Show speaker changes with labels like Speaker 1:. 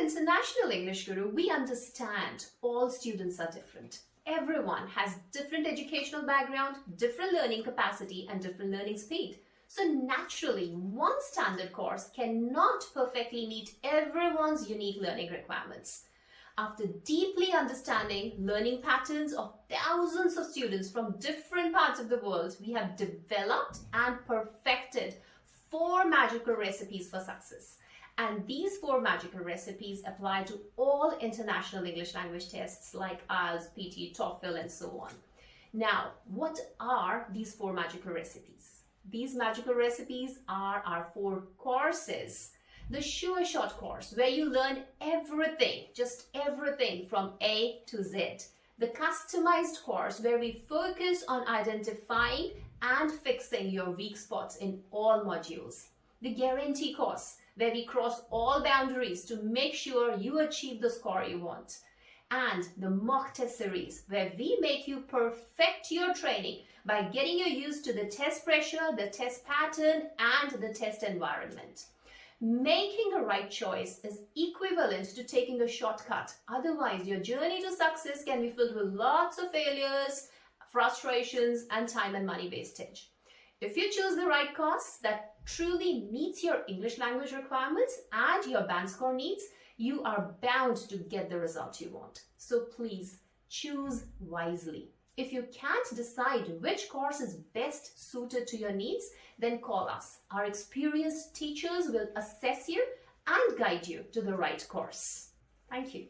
Speaker 1: International English Guru, we understand all students are different. Everyone has different educational background, different learning capacity and different learning speed. So naturally, one standard course cannot perfectly meet everyone's unique learning requirements. After deeply understanding learning patterns of thousands of students from different parts of the world, we have developed and perfected 4 magical recipes for success. And these 4 magical recipes apply to all international English language tests like IELTS, PT, TOEFL, and so on. Now, what are these 4 magical recipes? These magical recipes are our 4 courses. The Sure Shot course, where you learn everything, just everything from A to Z. The customized course, where we focus on identifying and fixing your weak spots in all modules. The Guarantee course, where we cross all boundaries to make sure you achieve the score you want. And the Mock Test series, where we make you perfect your training by getting you used to the test pressure, the test pattern, and the test environment. Making a right choice is equivalent to taking a shortcut. Otherwise, your journey to success can be filled with lots of failures, frustrations, and time and money wastage. If you choose the right course that truly meets your English language requirements and your band score needs, you are bound to get the result you want. So please choose wisely. If you can't decide which course is best suited to your needs, then call us. Our experienced teachers will assess you and guide you to the right course. Thank you.